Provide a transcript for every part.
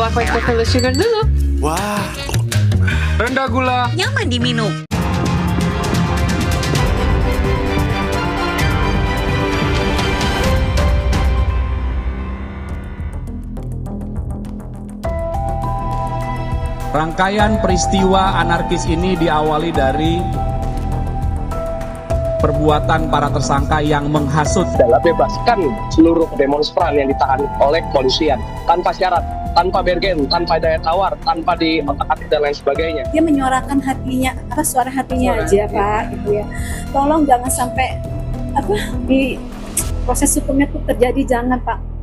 Black White Coffee with Sugar dulu. Wah, rendah gula. Nyaman diminum. Rangkaian peristiwa anarkis ini diawali dari perbuatan para tersangka yang menghasut adalah bebaskan seluruh demonstran yang ditahan oleh kepolisian tanpa syarat, tanpa bergen, tanpa daya tawar, tanpa diotak-atik dan lain sebagainya. Dia menyuarakan hatinya, suara hatinya aja Pak, gitu ya. Tolong jangan sampai di proses hukumnya tuh terjadi, jangan Pak.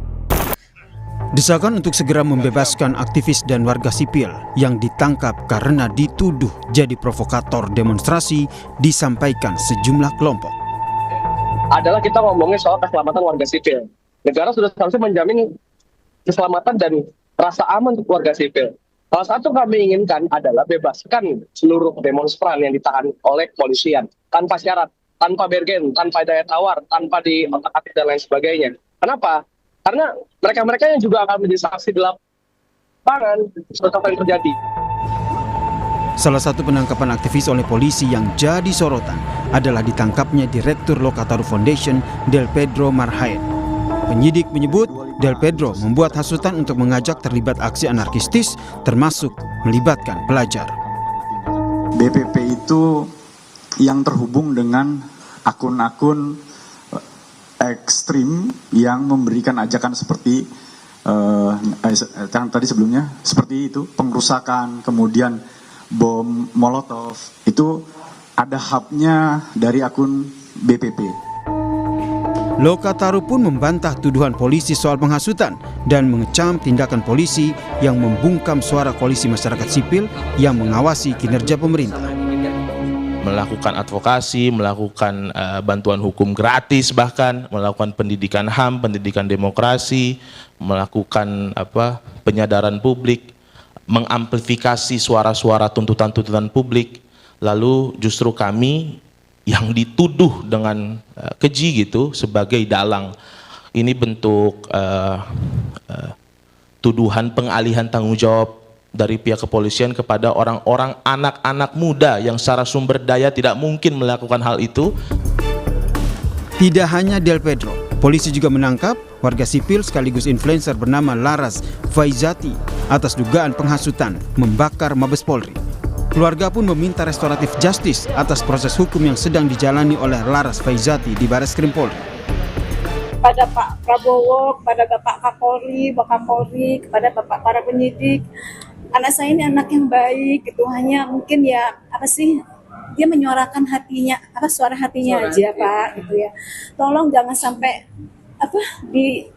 Desakan untuk segera membebaskan aktivis dan warga sipil yang ditangkap karena dituduh jadi provokator demonstrasi disampaikan sejumlah kelompok. Adalah kita ngomongin soal keselamatan warga sipil. Negara sudah seharusnya menjamin keselamatan dan rasa aman untuk warga sipil. Salah satu kami inginkan adalah bebaskan seluruh demonstran yang ditahan oleh kepolisian tanpa syarat, tanpa bergen, tanpa daya tawar, tanpa diotak-atik dan lain sebagainya. Kenapa? Karena mereka-mereka yang juga akan menjadi saksi di lapangan sesuatu yang terjadi. Salah satu penangkapan aktivis oleh polisi yang jadi sorotan adalah ditangkapnya Direktur Lokataru Foundation Del Pedro Marhaen. Penyidik menyebut Del Pedro membuat hasutan untuk mengajak terlibat aksi anarkistis termasuk melibatkan pelajar. BPP itu yang terhubung dengan akun-akun ekstrim yang memberikan ajakan seperti yang tadi sebelumnya, seperti itu, pengrusakan, kemudian bom molotov, itu ada hubnya dari akun BPP. Lokataru pun membantah tuduhan polisi soal penghasutan dan mengecam tindakan polisi yang membungkam suara koalisi masyarakat sipil yang mengawasi kinerja pemerintah. Melakukan advokasi, melakukan bantuan hukum gratis, bahkan melakukan pendidikan HAM, pendidikan demokrasi, melakukan penyadaran publik, mengamplifikasi suara-suara tuntutan-tuntutan publik. Lalu justru kami yang dituduh dengan keji gitu sebagai dalang. Ini bentuk tuduhan pengalihan tanggung jawab dari pihak kepolisian kepada orang-orang anak-anak muda yang secara sumber daya tidak mungkin melakukan hal itu. Tidak hanya Del Pedro, polisi juga menangkap warga sipil sekaligus influencer bernama Laras Faizati atas dugaan penghasutan membakar Mabes Polri. Keluarga pun meminta restoratif justice atas proses hukum yang sedang dijalani oleh Laras Faizati di Bareskrim Polri. Kepada Pak Prabowo, kepada Bapak Kapolri, Wakapolri, kepada Bapak para penyidik, anak saya ini anak yang baik, gitu. Hanya mungkin ya dia menyuarakan hatinya, suara hatinya aja Pak, gitu ya. Tolong jangan sampai di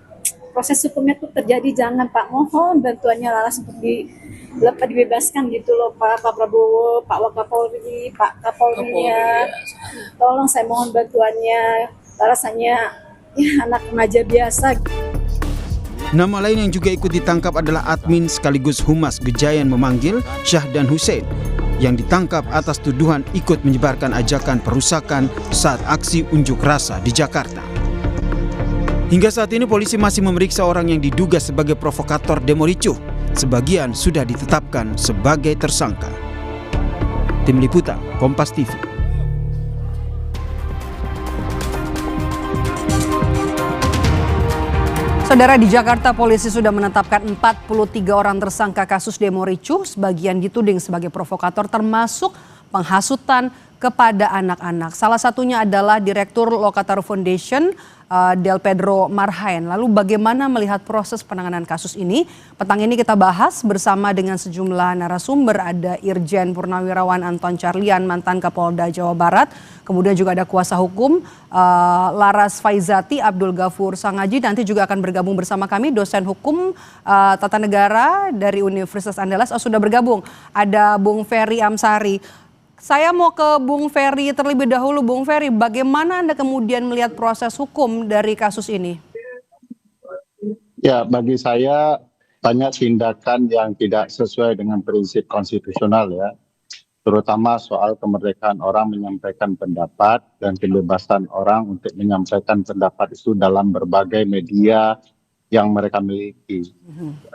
proses hukumnya tuh terjadi, jangan Pak. Mohon bantuannya Laras untuk dibebaskan gitu loh Pak Prabowo, Pak Wakapolri, Pak Kapolrinya. Tolong saya mohon bantuannya. Laras hanya anak remaja biasa. Nama lain yang juga ikut ditangkap adalah admin sekaligus humas Gejayan Memanggil, Syahdan Hussein, yang ditangkap atas tuduhan ikut menyebarkan ajakan perusakan saat aksi unjuk rasa di Jakarta. Hingga saat ini polisi masih memeriksa orang yang diduga sebagai provokator demo ricuh. Sebagian sudah ditetapkan sebagai tersangka. Tim Liputan, Kompas TV. Saudara, di Jakarta polisi sudah menetapkan 43 orang tersangka kasus demo ricuh, sebagian dituding sebagai provokator termasuk penghasutan kepada anak-anak. Salah satunya adalah Direktur Lokataru Foundation Del Pedro Marhaen. Lalu bagaimana melihat proses penanganan kasus ini? Petang ini kita bahas bersama dengan sejumlah narasumber. Ada Irjen Purnawirawan Anton Carlian, mantan Kapolda Jawa Barat. Kemudian juga ada kuasa hukum Laras Faizati, Abdul Ghafur Sangaji. Nanti juga akan bergabung bersama kami dosen hukum tata negara dari Universitas Andalas. Sudah bergabung. Ada Bung Ferry Amsari. Saya mau ke Bung Ferry terlebih dahulu. Bung Ferry, bagaimana Anda kemudian melihat proses hukum dari kasus ini? Ya, bagi saya banyak tindakan yang tidak sesuai dengan prinsip konstitusional ya. Terutama soal kemerdekaan orang menyampaikan pendapat dan kebebasan orang untuk menyampaikan pendapat itu dalam berbagai media yang mereka miliki.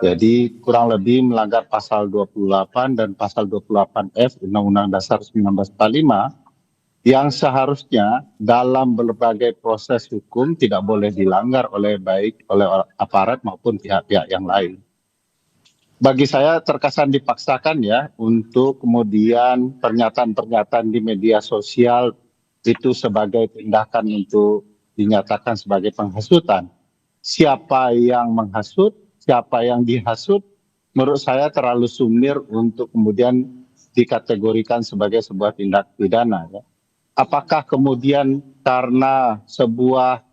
Jadi kurang lebih melanggar pasal 28 dan pasal 28F Undang-Undang Dasar 1945 yang seharusnya dalam berbagai proses hukum tidak boleh dilanggar oleh aparat maupun pihak-pihak yang lain. Bagi saya terkesan dipaksakan ya untuk kemudian pernyataan-pernyataan di media sosial itu sebagai tindakan untuk dinyatakan sebagai penghasutan. Siapa yang menghasut, siapa yang dihasut, menurut saya terlalu sumir untuk kemudian dikategorikan sebagai sebuah tindak pidana. Ya. Apakah kemudian karena sebuah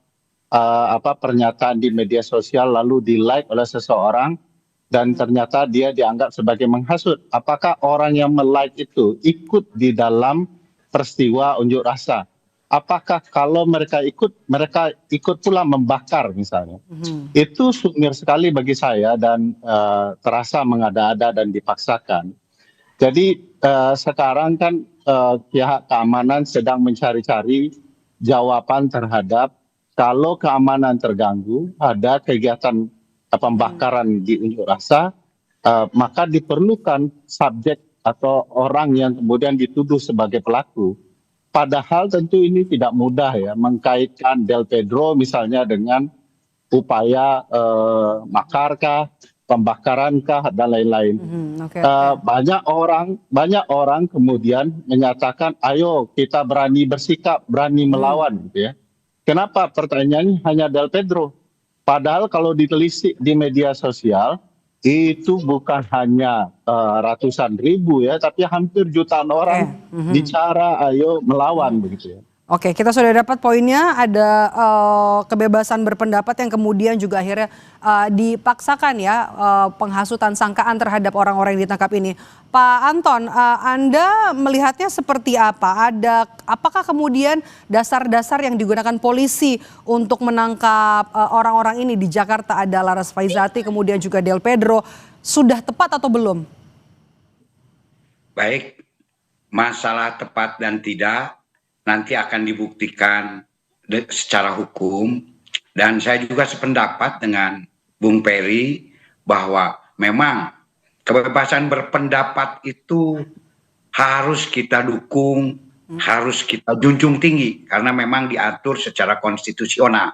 pernyataan di media sosial lalu di-like oleh seseorang dan ternyata dia dianggap sebagai menghasut? Apakah orang yang me-like itu ikut di dalam peristiwa unjuk rasa? Apakah kalau mereka ikut pula membakar misalnya? Itu sumir sekali bagi saya dan terasa mengada-ada dan dipaksakan. Jadi sekarang kan pihak keamanan sedang mencari-cari jawaban terhadap kalau keamanan terganggu, ada kegiatan pembakaran di unjuk rasa, maka diperlukan subjek atau orang yang kemudian dituduh sebagai pelaku. Padahal tentu ini tidak mudah ya mengkaitkan Del Pedro misalnya dengan upaya makarkah, pembakarankah dan lain-lain. Banyak orang kemudian menyatakan, ayo kita berani bersikap, berani melawan, gitu ya. Kenapa pertanyaannya hanya Del Pedro? Padahal kalau ditelisik di media sosial itu bukan hanya ratusan ribu ya, tapi hampir jutaan orang bicara ayo melawan begitu ya. Oke, kita sudah dapat poinnya, ada kebebasan berpendapat yang kemudian juga akhirnya dipaksakan ya, penghasutan sangkaan terhadap orang-orang yang ditangkap ini. Pak Anton, Anda melihatnya seperti apa? Apakah kemudian dasar-dasar yang digunakan polisi untuk menangkap orang-orang ini di Jakarta, ada Laras Faizati, kemudian juga Del Pedro, sudah tepat atau belum? Baik, masalah tepat dan tidak nanti akan dibuktikan secara hukum, dan saya juga sependapat dengan Bung Peri bahwa memang kebebasan berpendapat itu harus kita dukung, harus kita junjung tinggi karena memang diatur secara konstitusional.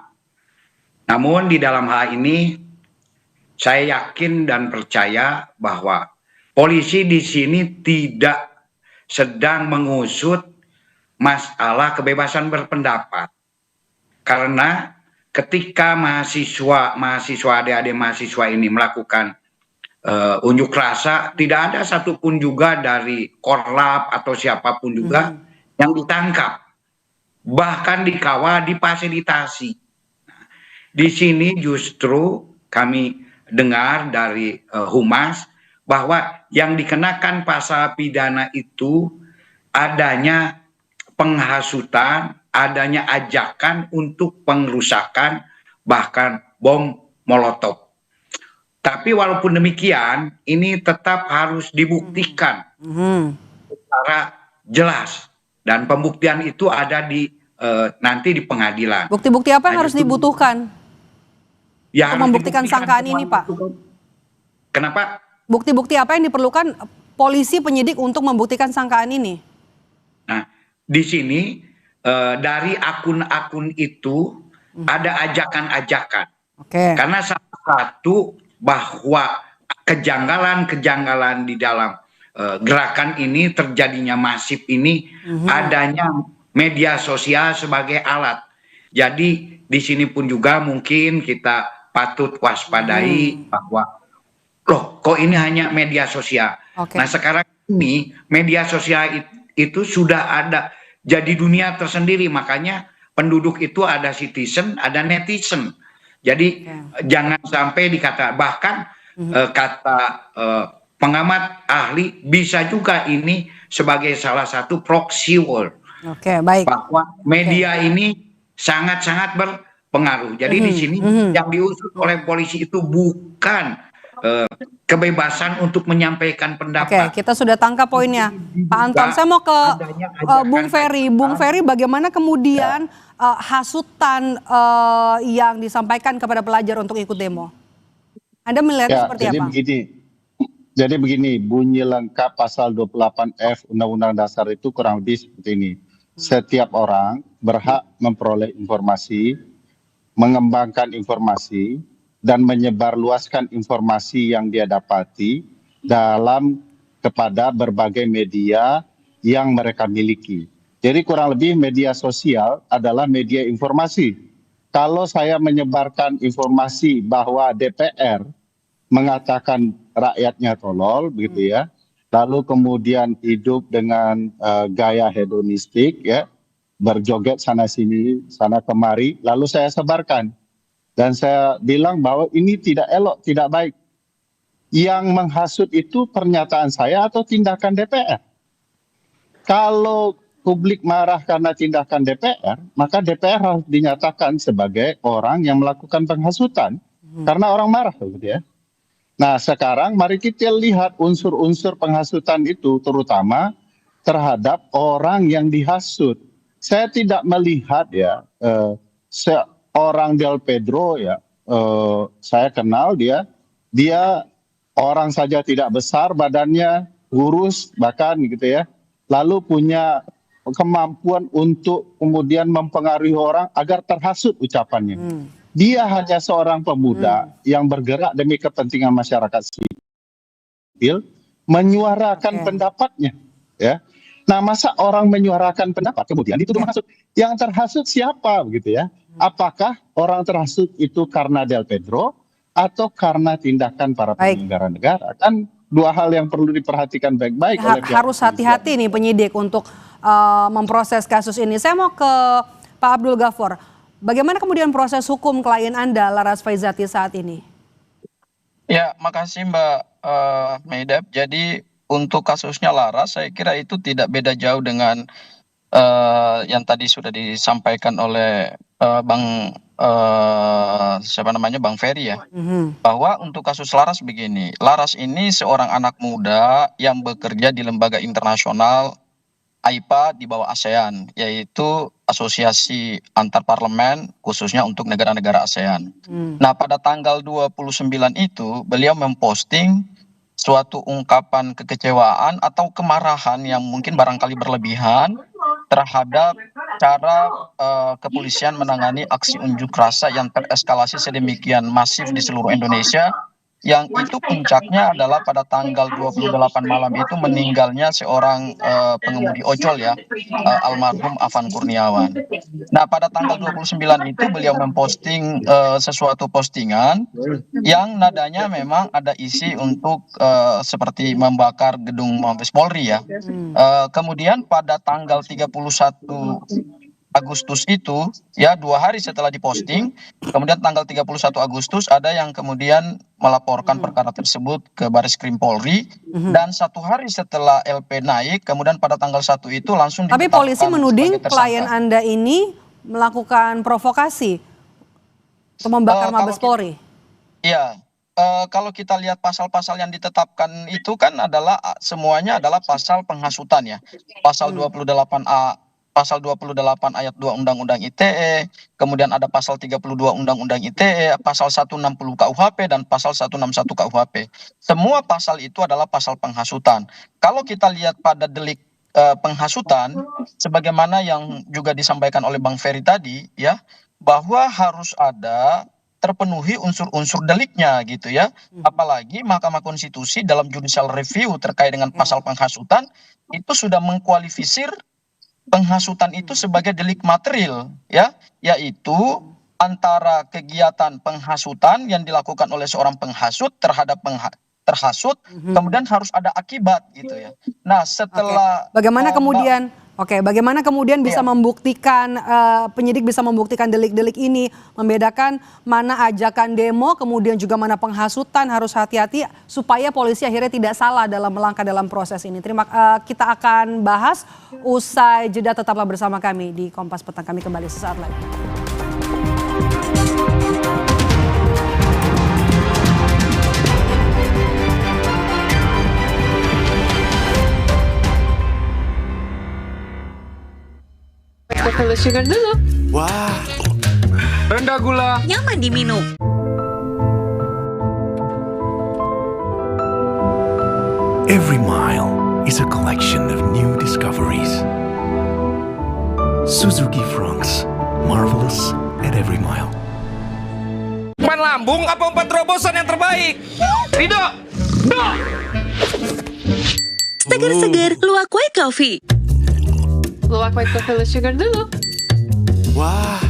Namun di dalam hal ini saya yakin dan percaya bahwa polisi di sini tidak sedang mengusut masalah kebebasan berpendapat, karena ketika mahasiswa adik-adik mahasiswa ini melakukan unjuk rasa, tidak ada satupun juga dari Korlap atau siapapun juga yang ditangkap, bahkan dikawal, difasilitasi. Di sini justru kami dengar dari Humas bahwa yang dikenakan pasal pidana itu adanya penghasutan, adanya ajakan untuk pengerusakan, bahkan bom molotov. Tapi walaupun demikian, ini tetap harus dibuktikan secara jelas, dan pembuktian itu ada di nanti di pengadilan. Bukti-bukti apa yang harus dibutuhkan ya, untuk membuktikan sangkaan ini, Pak? Kenapa? Bukti-bukti apa yang diperlukan polisi penyidik untuk membuktikan sangkaan ini? Nah, di sini dari akun-akun itu ada ajakan-ajakan. Karena salah satu bahwa kejanggalan-kejanggalan di dalam gerakan ini terjadinya masif ini adanya media sosial sebagai alat. Jadi di sini pun juga mungkin kita patut waspadai bahwa loh kok ini hanya media sosial. Nah sekarang ini media sosial itu sudah ada, jadi dunia tersendiri, makanya penduduk itu ada citizen, ada netizen. Jadi jangan sampai dikata, bahkan kata pengamat ahli bisa juga ini sebagai salah satu proxy war. Baik. Bahwa media ini sangat-sangat berpengaruh. Jadi di sini yang diusut oleh polisi itu bukan kebebasan untuk menyampaikan pendapat. Kita sudah tangkap poinnya, Pak Anton. Saya mau ke Bung Ferry. Bung Ferry, bagaimana kemudian hasutan yang disampaikan kepada pelajar untuk ikut demo? Anda melihatnya Ya, seperti jadi apa? begini, bunyi lengkap pasal 28F Undang-Undang Dasar itu kurang lebih seperti ini. Setiap orang berhak memperoleh informasi, mengembangkan informasi, dan menyebarluaskan informasi yang dia dapati kepada berbagai media yang mereka miliki. Jadi kurang lebih media sosial adalah media informasi. Kalau saya menyebarkan informasi bahwa DPR mengatakan rakyatnya tolol, begitu ya, lalu kemudian hidup dengan gaya hedonistik, ya, berjoget sana sini, sana kemari, lalu saya sebarkan dan saya bilang bahwa ini tidak elok, tidak baik. Yang menghasut itu pernyataan saya atau tindakan DPR. Kalau publik marah karena tindakan DPR, maka DPR harus dinyatakan sebagai orang yang melakukan penghasutan karena orang marah, gitu ya. Nah, sekarang mari kita lihat unsur-unsur penghasutan itu, terutama terhadap orang yang dihasut. Saya tidak melihat ya seorang Del Pedro ya, saya kenal dia orang saja tidak besar badannya, kurus bahkan gitu ya, lalu punya kemampuan untuk kemudian mempengaruhi orang agar terhasut ucapannya. Dia hanya seorang pemuda yang bergerak demi kepentingan masyarakat sipil, menyuarakan pendapatnya, ya. Nah, masa orang menyuarakan pendapat kemudian dituduh menghasut? Yang terhasut siapa, begitu ya? Apakah orang terhasut itu karena Del Pedro atau karena tindakan para penyelenggara negara? Kan dua hal yang perlu diperhatikan baik-baik oleh pihak Harus hati-hati nih penyidik untuk memproses kasus ini. Saya mau ke Pak Abdul Ghafur. Bagaimana kemudian proses hukum klien Anda, Laras Faizati, saat ini? Ya, makasih Mbak Meidap. Jadi untuk kasusnya Laras, saya kira itu tidak beda jauh dengan yang tadi sudah disampaikan oleh Bang Ferry ya. Bahwa untuk kasus Laras begini, Laras ini seorang anak muda yang bekerja di lembaga internasional AIPA di bawah ASEAN, yaitu Asosiasi Antar Parlemen khususnya untuk negara-negara ASEAN. Nah, pada tanggal 29 itu beliau memposting suatu ungkapan kekecewaan atau kemarahan yang mungkin barangkali berlebihan terhadap cara kepolisian menangani aksi unjuk rasa yang tereskalasi sedemikian masif di seluruh Indonesia, yang itu puncaknya adalah pada tanggal 28 malam itu meninggalnya seorang pengemudi ojol ya, almarhum Afan Kurniawan. Nah, pada tanggal 29 itu beliau memposting sesuatu postingan yang nadanya memang ada isi untuk seperti membakar gedung Mabes Polri ya. Kemudian pada tanggal 31 Agustus itu ya, 2 hari setelah diposting, kemudian tanggal 31 Agustus ada yang kemudian melaporkan perkara tersebut ke Baris Krim Polri, dan 1 hari setelah LP naik, kemudian pada tanggal 1 itu langsung Tapi polisi menuding klien Anda ini melakukan provokasi untuk membakar Mabes Polri. Iya, kalau kita lihat pasal-pasal yang ditetapkan itu kan adalah semuanya adalah pasal penghasutan ya. Pasal 28A, pasal 28 ayat 2 Undang-Undang ITE, kemudian ada pasal 32 Undang-Undang ITE, pasal 160 KUHP dan pasal 161 KUHP. Semua pasal itu adalah pasal penghasutan. Kalau kita lihat pada delik penghasutan, sebagaimana yang juga disampaikan oleh Bang Ferry tadi ya, bahwa harus ada terpenuhi unsur-unsur deliknya gitu ya. Apalagi Mahkamah Konstitusi dalam judicial review terkait dengan pasal penghasutan itu sudah mengkualifisir penghasutan itu sebagai delik material ya, yaitu antara kegiatan penghasutan yang dilakukan oleh seorang penghasut terhadap terhasut, kemudian harus ada akibat gitu ya. Nah, setelah bagaimana kemudian bisa membuktikan, penyidik bisa membuktikan delik-delik ini, membedakan mana ajakan demo kemudian juga mana penghasutan, harus hati-hati supaya polisi akhirnya tidak salah dalam melangkah dalam proses ini. Kita akan bahas usai jeda, tetaplah bersama kami di Kompas Petang, kami kembali sesaat lagi. Perlu sugar dulu. Wah, rendah gula. Nyaman diminum. Every mile is a collection of new discoveries. Suzuki Fronx, marvelous at every mile. Umpan lambung apa umpan terobosan yang terbaik? Rido! Do! Seger-seger luwak white coffee. Luwak white coffee less sugar dulu. Wah,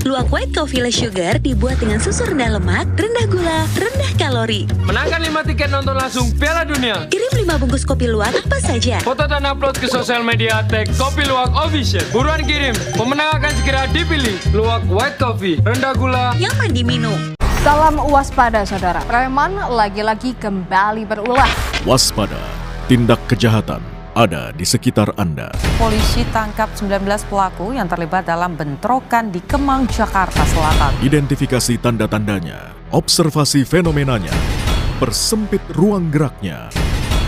Luwak white coffee less sugar dibuat dengan susu rendah lemak, rendah gula, rendah kalori. Menangkan 5 tiket nonton langsung Piala Dunia. Kirim 5 bungkus kopi luwak apa saja. Foto dan upload ke sosial media tag Kopi Luwak Official. Buruan kirim, pemenang akan segera dipilih. Luwak white coffee, rendah gula, Nyaman diminum. Salam waspada saudara, preman lagi-lagi kembali berulah. waspada, tindak kejahatan ada di sekitar Anda. Polisi tangkap 19 pelaku yang terlibat dalam bentrokan di Kemang, Jakarta Selatan. Identifikasi tanda-tandanya, observasi fenomenanya, persempit ruang geraknya.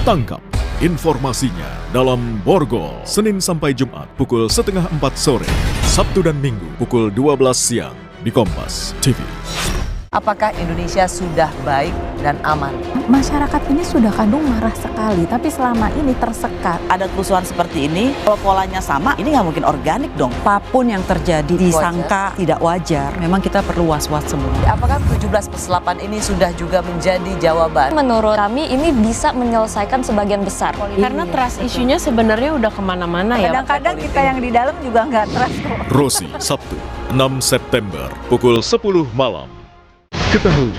Tangkap informasinya dalam Borgol, Senin sampai Jumat pukul 3:30 sore, Sabtu dan Minggu pukul 12 siang di Kompas TV. Apakah Indonesia sudah baik dan aman? Masyarakat ini sudah kadung marah sekali, tapi selama ini tersekat. Ada kerusuhan seperti ini, kalau polanya sama, ini nggak mungkin organik dong. Apapun yang terjadi disangka tidak wajar, memang kita perlu was-was semua. Apakah 17+8 ini sudah juga menjadi jawaban? Menurut kami ini bisa menyelesaikan sebagian besar. Karena trust isunya sebenarnya udah kemana-mana ya. Kadang-kadang kita yang di dalam juga nggak trust kok. Rosi, Sabtu, 6 September, pukul 10 malam. Ketahui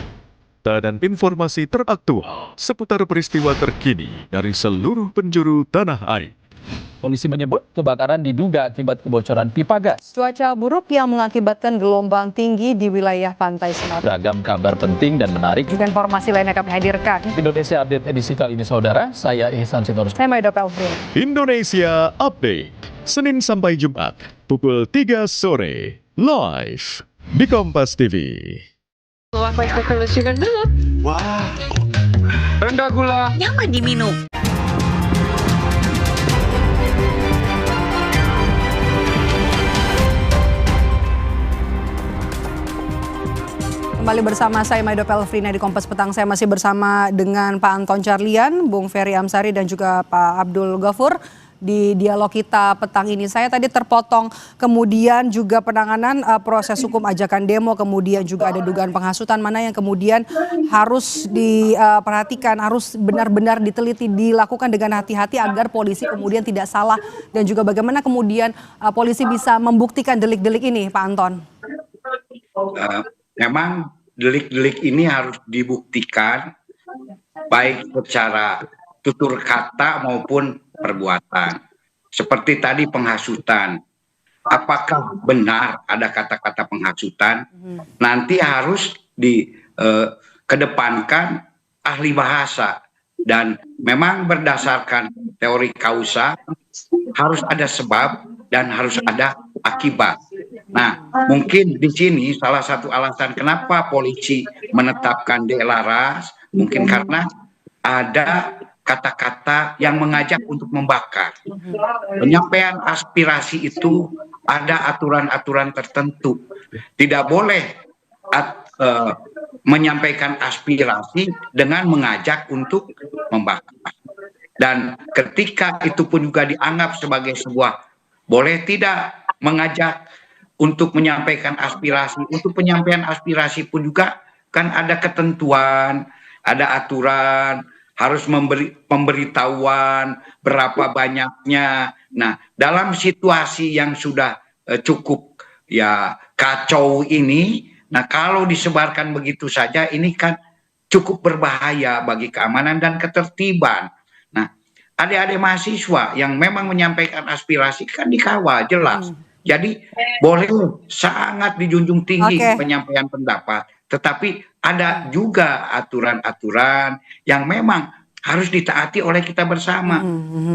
dan informasi teraktual seputar peristiwa terkini dari seluruh penjuru tanah air. Polisi menyebut kebakaran diduga akibat kebocoran pipa gas. Cuaca buruk yang mengakibatkan gelombang tinggi di wilayah pantai selatan. Beragam kabar penting dan menarik. Juga informasi lainnya kami hadirkan. Indonesia Update edisi kali ini saudara, saya Ihsan Sitorus. Saya Maido Pelfrin. Indonesia Update, Senin sampai Jumat, pukul 3 sore, live di Kompas TV. Luwak white coffee less sugar dulu. wah, rendah gula, Nyaman diminum. Kembali bersama saya Maido Pelfrina di Kompas Petang. Saya masih bersama dengan Pak Anton Carlian, Bung Ferry Amsari dan juga Pak Abdul Ghafur di dialog kita petang ini. Saya tadi terpotong, kemudian juga penanganan proses hukum ajakan demo, kemudian juga ada dugaan penghasutan, mana yang kemudian harus diperhatikan, harus benar-benar diteliti, dilakukan dengan hati-hati agar polisi kemudian tidak salah, dan juga bagaimana kemudian polisi bisa membuktikan delik-delik ini, Pak Anton. Memang delik-delik ini harus dibuktikan baik secara tutur kata maupun perbuatan. Seperti tadi penghasutan. Apakah benar ada kata-kata penghasutan? Nanti harus dikedepankan ahli bahasa. Dan memang berdasarkan teori kausa harus ada sebab dan harus ada akibat. Nah, mungkin di sini salah satu alasan kenapa polisi menetapkan D. Laras, mungkin karena ada kata-kata yang mengajak untuk membakar. Penyampaian aspirasi itu ada aturan-aturan tertentu. Tidak boleh menyampaikan aspirasi dengan mengajak untuk membakar. Dan ketika itu pun juga dianggap sebagai sebuah, boleh tidak mengajak untuk menyampaikan aspirasi. Untuk penyampaian aspirasi pun juga kan ada ketentuan, ada aturan, harus memberi pemberitahuan berapa banyaknya. Nah, dalam situasi yang sudah cukup ya kacau ini, nah kalau disebarkan begitu saja ini kan cukup berbahaya bagi keamanan dan ketertiban. Nah, adik-adik mahasiswa yang memang menyampaikan aspirasi kan dikawal jelas. Jadi boleh sangat dijunjung tinggi penyampaian pendapat, tetapi ada juga aturan-aturan yang memang harus ditaati oleh kita bersama.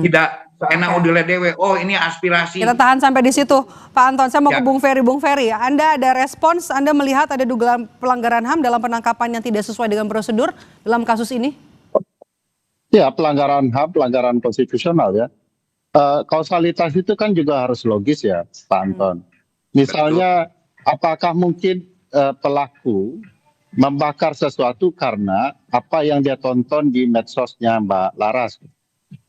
Tidak seenak udele dewe, oh ini aspirasi. Kita tahan sampai di situ, Pak Anton. Saya mau ke Bung Ferry. Bung Ferry, Anda ada respons, Anda melihat ada dugaan pelanggaran HAM dalam penangkapan yang tidak sesuai dengan prosedur dalam kasus ini? Ya, pelanggaran HAM, pelanggaran konstitusional ya. Kausalitas itu kan juga harus logis ya, Pak Anton. Misalnya, apakah mungkin pelaku membakar sesuatu karena apa yang dia tonton di medsosnya Mbak Laras.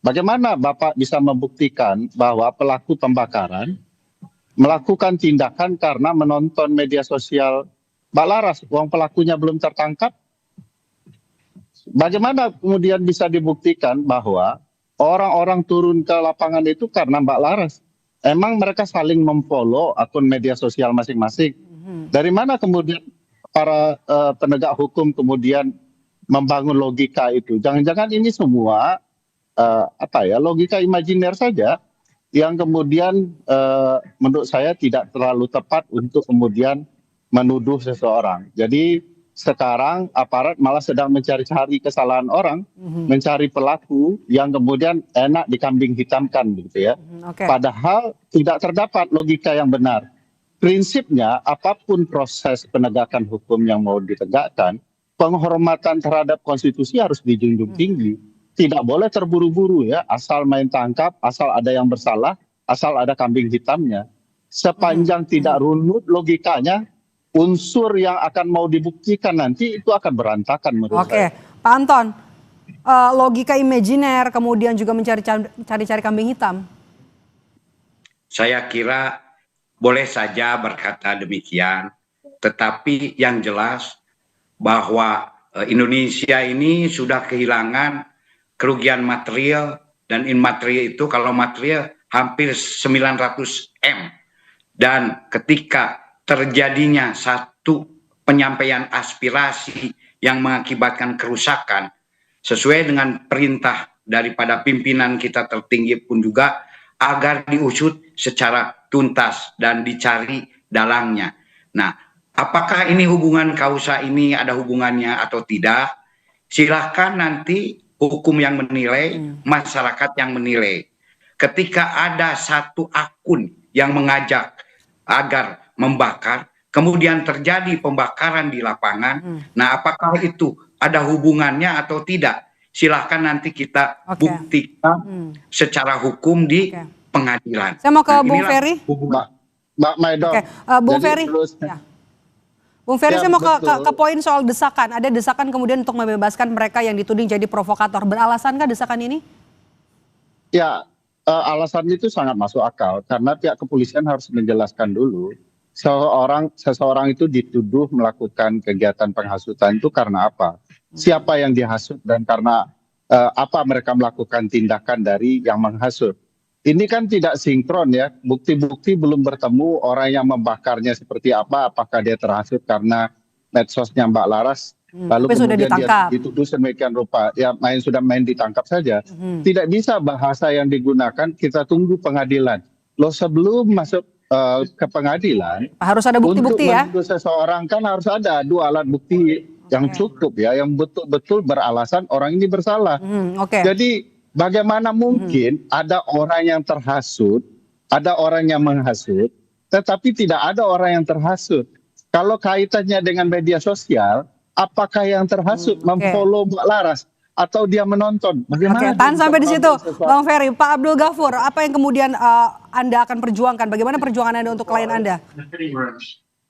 Bagaimana Bapak bisa membuktikan bahwa pelaku pembakaran melakukan tindakan karena menonton media sosial Mbak Laras, uang pelakunya belum tertangkap? Bagaimana kemudian bisa dibuktikan bahwa orang-orang turun ke lapangan itu karena Mbak Laras? Emang mereka saling memfollow akun media sosial masing-masing? Dari mana kemudian para penegak hukum kemudian membangun logika itu? Jangan-jangan ini semua logika imajiner saja yang kemudian menurut saya tidak terlalu tepat untuk kemudian menuduh seseorang. Jadi sekarang aparat malah sedang mencari-cari kesalahan orang, mencari pelaku yang kemudian enak dikambing hitamkan gitu ya. Padahal tidak terdapat logika yang benar. Prinsipnya apapun proses penegakan hukum yang mau ditegakkan, penghormatan terhadap konstitusi harus dijunjung tinggi. Tidak boleh terburu-buru ya, asal main tangkap, asal ada yang bersalah, asal ada kambing hitamnya. Sepanjang tidak runut logikanya, unsur yang akan mau dibuktikan nanti itu akan berantakan menurut saya. Pak Anton, logika imajiner kemudian juga mencari-cari kambing hitam. Saya kira boleh saja berkata demikian, tetapi yang jelas bahwa Indonesia ini sudah kehilangan kerugian material dan immaterial itu, kalau material hampir 900 M. Dan ketika terjadinya satu penyampaian aspirasi yang mengakibatkan kerusakan, sesuai dengan perintah daripada pimpinan kita tertinggi pun juga, agar diusut secara tuntas dan dicari dalangnya. Nah, apakah ini hubungan kausa ini ada hubungannya atau tidak? Silahkan nanti hukum yang menilai, masyarakat yang menilai. Ketika ada satu akun yang mengajak agar membakar, kemudian terjadi pembakaran di lapangan, nah apakah itu ada hubungannya atau tidak? Silahkan nanti kita buktikan secara hukum di pengadilan. Saya mau ke Bung Ferry. Mbak Maido. Bung Ferry. Bung Ferry, saya mau ke poin soal desakan. Ada desakan kemudian untuk membebaskan mereka yang dituding jadi provokator. Beralasankah desakan ini? Ya, alasan itu sangat masuk akal karena pihak kepolisian harus menjelaskan dulu seseorang itu dituduh melakukan kegiatan penghasutan itu karena apa? Siapa yang dihasut dan karena apa mereka melakukan tindakan dari yang menghasut? Ini kan tidak sinkron ya, bukti-bukti belum bertemu, orang yang membakarnya seperti apa, apakah dia terhasut karena medsosnya Mbak Laras, lalu kemudian dia dituduh sedemikian rupa, ya sudah main ditangkap saja. Tidak bisa bahasa yang digunakan, kita tunggu pengadilan. Loh sebelum masuk ke pengadilan, harus ada bukti-bukti ya? Untuk seseorang kan harus ada 2 alat bukti yang cukup ya, yang betul-betul beralasan orang ini bersalah. Jadi bagaimana mungkin ada orang yang terhasut, ada orang yang menghasut, tetapi tidak ada orang yang terhasut. Kalau kaitannya dengan media sosial, apakah yang terhasut memfollow Mbak Laras atau dia menonton? Bagaimana? Tahan sampai di situ, Bang Ferry. Pak Abdul Ghafur, apa yang kemudian Anda akan perjuangkan? Bagaimana perjuangan Anda untuk klien Anda?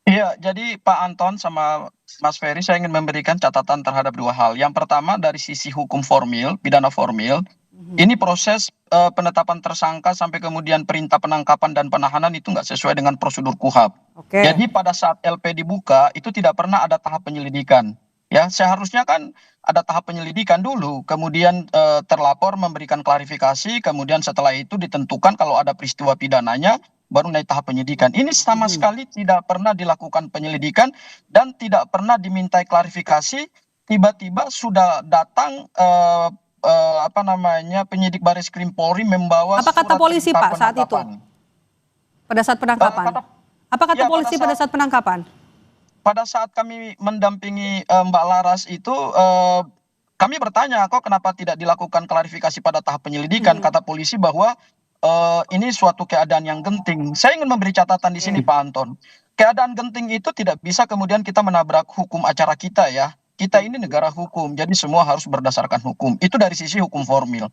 Iya, jadi Pak Anton sama Mas Ferry, saya ingin memberikan catatan terhadap 2 hal. Yang pertama dari sisi hukum formil, pidana formil, ini proses penetapan tersangka sampai kemudian perintah penangkapan dan penahanan itu nggak sesuai dengan prosedur KUHAP. Jadi pada saat LP dibuka itu tidak pernah ada tahap penyelidikan. Ya, seharusnya kan ada tahap penyelidikan dulu, kemudian terlapor memberikan klarifikasi, kemudian setelah itu ditentukan kalau ada peristiwa pidananya, baru naik tahap penyidikan. Ini sama sekali tidak pernah dilakukan penyelidikan dan tidak pernah dimintai klarifikasi. Tiba-tiba sudah datang penyidik Baris Krim Polri membawa apa kata polisi Pak saat itu? Pada saat penangkapan? Apa kata polisi pada saat penangkapan? Pada saat kami mendampingi Mbak Laras itu, kami bertanya kok kenapa tidak dilakukan klarifikasi pada tahap penyelidikan. Kata polisi bahwa ini suatu keadaan yang genting. Saya ingin memberi catatan di sini Pak Anton. Keadaan genting itu tidak bisa kemudian kita menabrak hukum acara kita ya. Kita ini negara hukum, jadi semua harus berdasarkan hukum. Itu dari sisi hukum formil.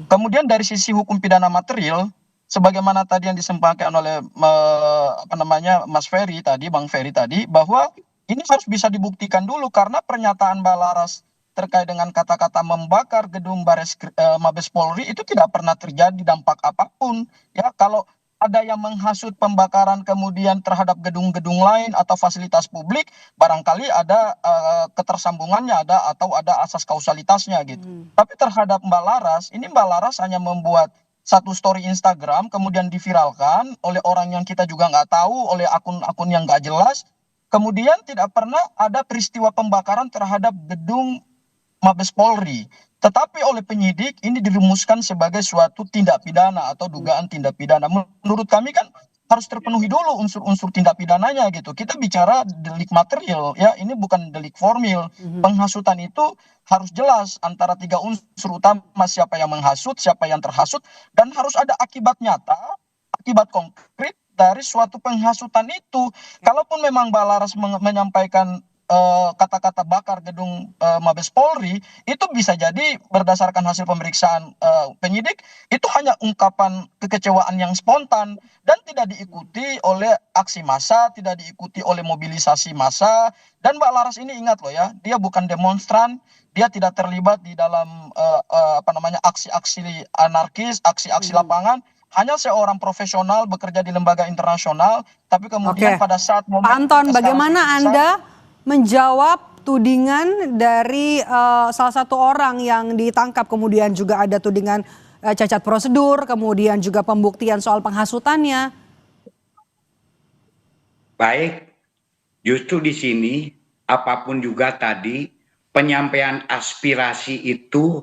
Kemudian dari sisi hukum pidana material, sebagaimana tadi yang disampaikan oleh Mas Ferry tadi, Bang Ferry tadi, bahwa ini harus bisa dibuktikan dulu karena pernyataan Mbak Laras terkait dengan kata-kata membakar gedung Mabes Polri itu tidak pernah terjadi dampak apapun. Ya, kalau ada yang menghasut pembakaran kemudian terhadap gedung-gedung lain atau fasilitas publik, barangkali ada ketersambungannya atau ada asas kausalitasnya gitu. Tapi terhadap Mbak Laras, ini Mbak Laras hanya membuat satu story Instagram kemudian diviralkan oleh orang yang kita juga nggak tahu, oleh akun-akun yang nggak jelas. Kemudian tidak pernah ada peristiwa pembakaran terhadap gedung Mabes Polri. Tetapi oleh penyidik ini dirumuskan sebagai suatu tindak pidana atau dugaan tindak pidana. Menurut kami kan harus terpenuhi dulu unsur-unsur tindak pidananya gitu. Kita bicara delik material ya, ini bukan delik formil. Penghasutan itu harus jelas antara 3 unsur utama, siapa yang menghasut, siapa yang terhasut, dan harus ada akibat nyata, akibat konkret dari suatu penghasutan itu. Kalaupun memang Mbak Laras menyampaikan kata-kata bakar gedung Mabes Polri, itu bisa jadi berdasarkan hasil pemeriksaan penyidik, itu hanya ungkapan kekecewaan yang spontan dan tidak diikuti oleh aksi massa, tidak diikuti oleh mobilisasi massa. Dan Mbak Laras ini ingat loh ya, dia bukan demonstran, dia tidak terlibat di dalam aksi-aksi anarkis, aksi-aksi lapangan. Hanya seorang profesional bekerja di lembaga internasional, tapi kemudian pada saat momen... Pak Anton, bagaimana Anda menjawab tudingan dari salah satu orang yang ditangkap, kemudian juga ada tudingan cacat prosedur, kemudian juga pembuktian soal penghasutannya? Baik, justru di sini apapun juga tadi penyampaian aspirasi itu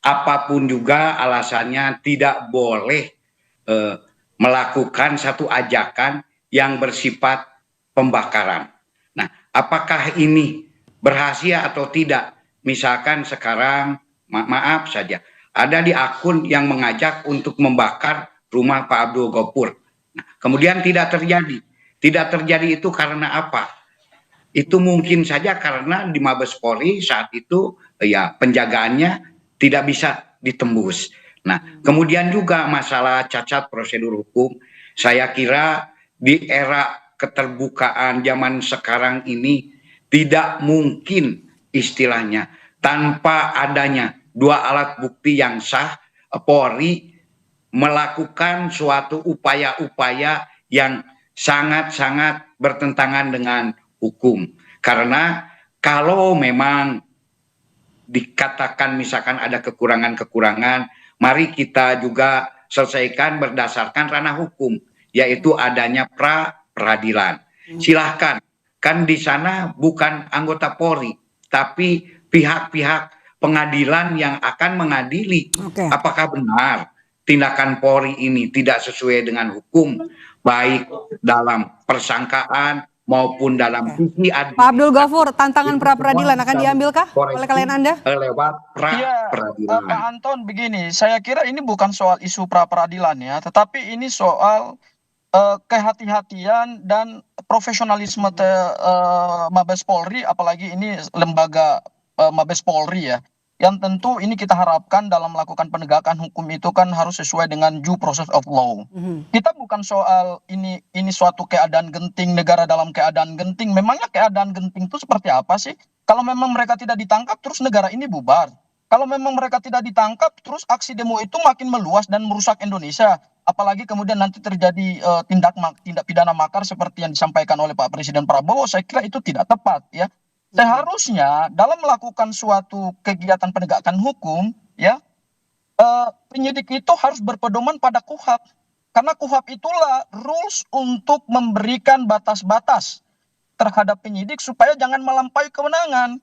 apapun juga alasannya tidak boleh melakukan satu ajakan yang bersifat pembakaran. Nah, apakah ini berhasil atau tidak? Misalkan sekarang, maaf saja, ada di akun yang mengajak untuk membakar rumah Pak Abdul Gopur. Nah, kemudian tidak terjadi. Tidak terjadi itu karena apa? Itu mungkin saja karena di Mabes Polri saat itu ya penjagaannya tidak bisa ditembus. Nah, kemudian juga masalah cacat prosedur hukum, saya kira di era keterbukaan zaman sekarang ini tidak mungkin istilahnya tanpa adanya 2 alat bukti yang sah, Polri melakukan suatu upaya-upaya yang sangat-sangat bertentangan dengan hukum. Karena kalau memang dikatakan misalkan ada kekurangan-kekurangan, mari kita juga selesaikan berdasarkan ranah hukum, yaitu adanya pra-peradilan. Silahkan, kan di sana bukan anggota Polri, tapi pihak-pihak pengadilan yang akan mengadili apakah benar tindakan Polri ini tidak sesuai dengan hukum, baik dalam persangkaan maupun dalam sisi Pak Abdul Ghafur, tantangan pra-peradilan akan diambilkah oleh klien Anda? Lewat pra-peradilan. Pak Anton, begini, saya kira ini bukan soal isu pra-peradilan ya, tetapi ini soal kehati-hatian dan profesionalisme Mabes Polri, apalagi ini lembaga Mabes Polri ya, yang tentu ini kita harapkan dalam melakukan penegakan hukum itu kan harus sesuai dengan due process of law. Kita bukan soal ini suatu keadaan genting, negara dalam keadaan genting. Memangnya keadaan genting itu seperti apa sih? Kalau memang mereka tidak ditangkap terus negara ini bubar. Kalau memang mereka tidak ditangkap terus aksi demo itu makin meluas dan merusak Indonesia. Apalagi kemudian nanti terjadi tindak pidana makar seperti yang disampaikan oleh Pak Presiden Prabowo, saya kira itu tidak tepat ya. Seharusnya dalam melakukan suatu kegiatan penegakan hukum ya, penyidik itu harus berpedoman pada KUHAP, karena KUHAP itulah rules untuk memberikan batas-batas terhadap penyidik supaya jangan melampaui kewenangan.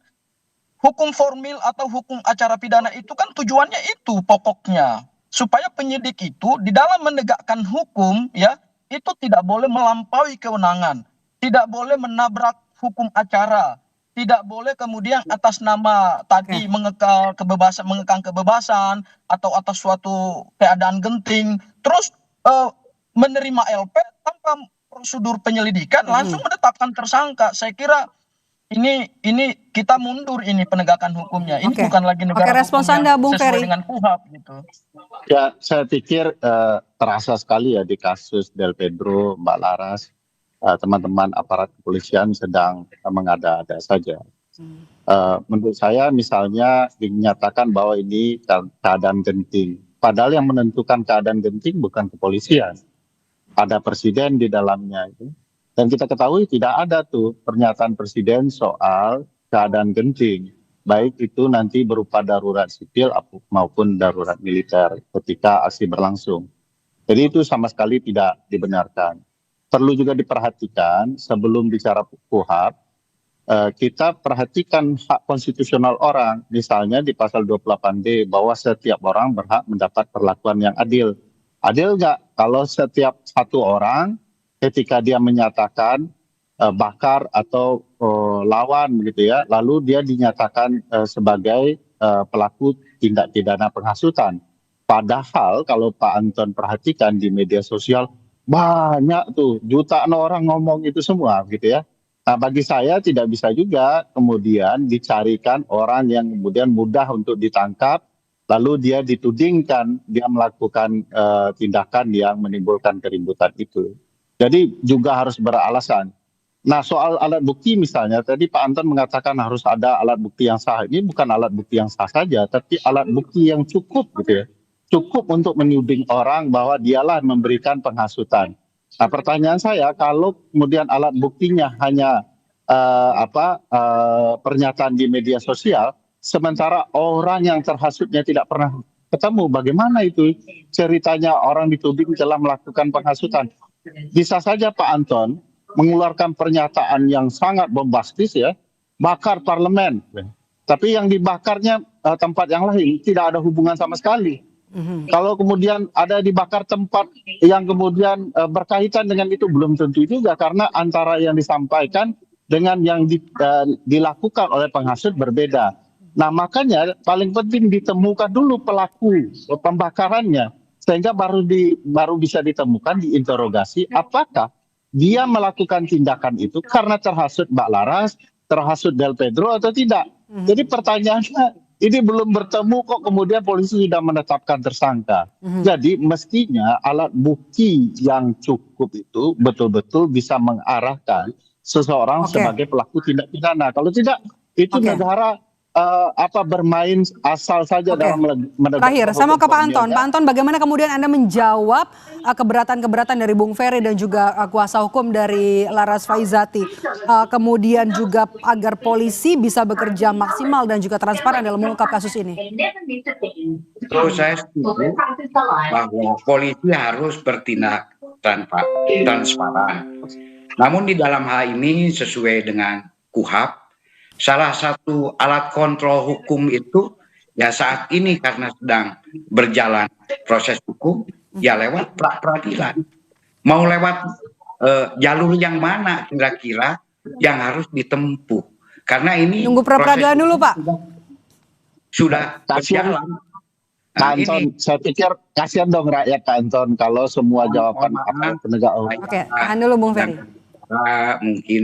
Hukum formil atau hukum acara pidana itu kan tujuannya itu pokoknya, supaya penyidik itu di dalam menegakkan hukum ya itu tidak boleh melampaui kewenangan, tidak boleh menabrak hukum acara, tidak boleh kemudian atas nama tadi mengekang kebebasan atau atas suatu keadaan genting terus menerima LP tanpa prosedur penyelidikan langsung menetapkan tersangka. Saya kira ini kita mundur ini penegakan hukumnya. Ini bukan lagi negara respons hukum Anda, yang Bung sesuai Ferry. dengan KUHAP gitu. Ya, saya pikir terasa sekali ya di kasus Del Pedro, Mbak Laras, teman-teman aparat kepolisian sedang mengada-ada saja. Menurut saya misalnya dinyatakan bahwa ini keadaan genting. Padahal yang menentukan keadaan genting bukan kepolisian. Ada presiden di dalamnya itu. Dan kita ketahui tidak ada tuh pernyataan presiden soal keadaan genting. Baik itu nanti berupa darurat sipil maupun darurat militer ketika aksi berlangsung. Jadi itu sama sekali tidak dibenarkan. Perlu juga diperhatikan sebelum bicara KUHP, kita perhatikan hak konstitusional orang, misalnya di pasal 28D bahwa setiap orang berhak mendapat perlakuan yang adil. Adil nggak kalau setiap satu orang ketika dia menyatakan bakar atau lawan gitu ya, lalu dia dinyatakan sebagai pelaku tindak pidana penghasutan. Padahal kalau Pak Anton perhatikan di media sosial banyak tuh jutaan orang ngomong itu semua gitu ya. Nah, bagi saya tidak bisa juga kemudian dicarikan orang yang kemudian mudah untuk ditangkap, lalu dia ditudingkan dia melakukan tindakan yang menimbulkan keributan itu. Jadi juga harus beralasan. Nah, soal alat bukti misalnya, tadi Pak Anton mengatakan harus ada alat bukti yang sah. Ini bukan alat bukti yang sah saja, tapi alat bukti yang cukup gitu ya. Cukup untuk menuding orang bahwa dialah memberikan penghasutan. Nah, pertanyaan saya, kalau kemudian alat buktinya hanya pernyataan di media sosial, sementara orang yang terhasutnya tidak pernah ketemu, bagaimana itu ceritanya orang dituding telah melakukan penghasutan? Bisa saja Pak Anton mengeluarkan pernyataan yang sangat bombastis ya, bakar parlemen, tapi yang dibakarnya tempat yang lain tidak ada hubungan sama sekali. Kalau kemudian ada dibakar tempat yang kemudian berkaitan dengan itu belum tentu juga, karena antara yang disampaikan dengan yang dilakukan oleh penghasut berbeda. Nah, makanya paling penting ditemukan dulu pelaku pembakarannya, sehingga baru bisa ditemukan, diinterogasi apakah dia melakukan tindakan itu karena terhasut Mbak Laras, terhasut Del Pedro atau tidak. Jadi pertanyaannya, ini belum bertemu kok kemudian polisi sudah menetapkan tersangka. Jadi mestinya alat bukti yang cukup itu betul-betul bisa mengarahkan seseorang sebagai pelaku tindak pidana. Kalau tidak, itu negara bermain asal saja dalam menegakkan. Terakhir, sama ke Pak Anton. Pak Anton, bagaimana kemudian Anda menjawab keberatan-keberatan dari Bung Ferry dan juga kuasa hukum dari Laras Faizati, kemudian juga agar polisi bisa bekerja maksimal dan juga transparan dalam mengungkap kasus ini? Terus saya setuju bahwa polisi harus bertindak transparan. Namun di dalam hal ini sesuai dengan KUHP, salah satu alat kontrol hukum itu ya saat ini karena sedang berjalan proses hukum ya lewat pra-peradilan. Mau lewat jalur yang mana kira-kira yang harus ditempuh? Karena ini nunggu pra-peradilan dulu, Pak. Sudah berjalan. Pak Anton, saya pikir kasihan dong rakyat Pak Anton kalau semua jawaban penegak hukum. Oke, tahan dulu Bung Ferry. Mungkin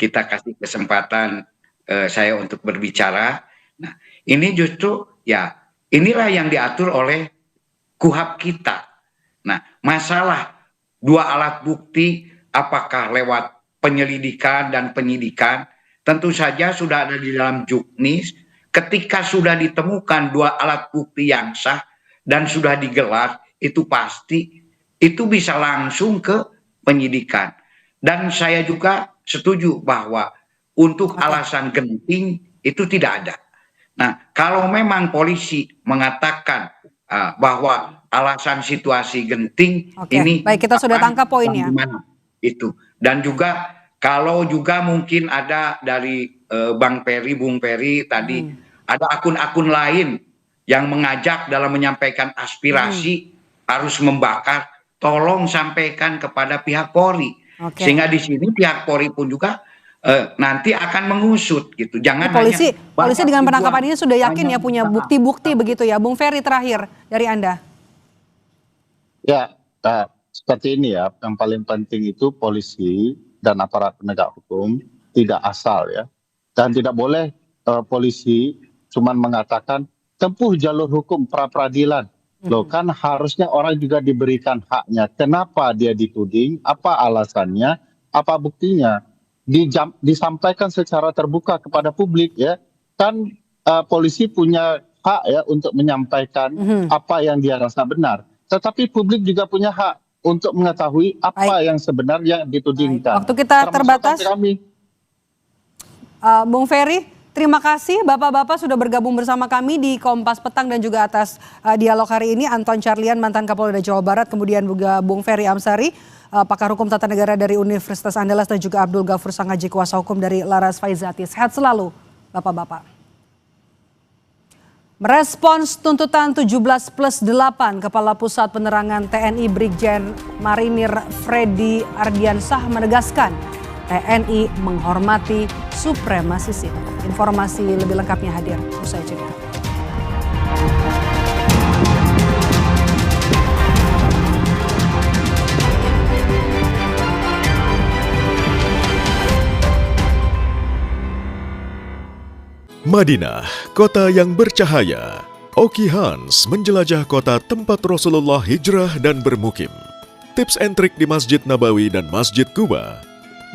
kita kasih kesempatan saya untuk berbicara. Nah, ini justru ya inilah yang diatur oleh KUHP kita. Nah, masalah dua alat bukti apakah lewat penyelidikan dan penyidikan tentu saja sudah ada di dalam juknis. Ketika sudah ditemukan dua alat bukti yang sah dan sudah digelar, itu pasti itu bisa langsung ke penyidikan. Dan saya juga setuju bahwa untuk alasan genting itu tidak ada. Nah, kalau memang polisi mengatakan bahwa alasan situasi genting ini, baik, kita sudah tangkap poinnya. Itu. Dan juga kalau juga mungkin ada dari Bung Ferry tadi ada akun-akun lain yang mengajak dalam menyampaikan aspirasi harus membakar, tolong sampaikan kepada pihak Polri. Sehingga di sini pihak Polri pun juga nanti akan mengusut gitu. Jangan polisi dengan penangkapan ini sudah yakin ya punya bukti-bukti begitu ya. Bung Ferry, terakhir dari Anda. Ya, seperti ini ya. Yang paling penting itu polisi dan aparat penegak hukum tidak asal ya. Dan tidak boleh polisi cuman mengatakan tempuh jalur hukum pra-peradilan. Loh, kan harusnya orang juga diberikan haknya. Kenapa dia dituding? Apa alasannya? Apa buktinya? Disampaikan secara terbuka kepada publik ya. kan polisi punya hak ya untuk menyampaikan apa yang dia rasa benar. Tetapi publik juga punya hak untuk mengetahui apa yang sebenarnya ditudingkan. Waktu kita terbatas. Kami. Bung Ferry, terima kasih Bapak-Bapak sudah bergabung bersama kami di Kompas Petang dan juga atas dialog hari ini. Anton Carlian, mantan Kapolda Jawa Barat, kemudian juga Bung Ferry Amsari, pakar hukum tata negara dari Universitas Andalas, dan juga Abdul Ghafur Sangaji, kuasa hukum dari Laras Faizati. Sehat selalu Bapak-Bapak. Merespons tuntutan 17+8, Kepala Pusat Penerangan TNI Brigjen Marinir Freddy Ardiansah menegaskan TNI menghormati supremasi sipil. Informasi lebih lengkapnya hadir usai jeda. Madinah, kota yang bercahaya. Oki Hans menjelajah kota tempat Rasulullah hijrah dan bermukim. Tips and trik di Masjid Nabawi dan Masjid Quba.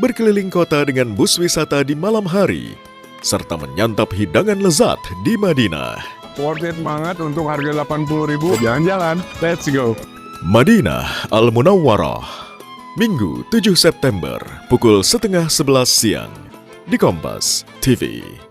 Berkeliling kota dengan bus wisata di malam hari, serta menyantap hidangan lezat di Madinah. Worth it banget untuk harga 80.000. Jalan-jalan, let's go. Madinah Al-Munawwarah, Minggu 7 September, pukul 10:30 siang, di Kompas TV.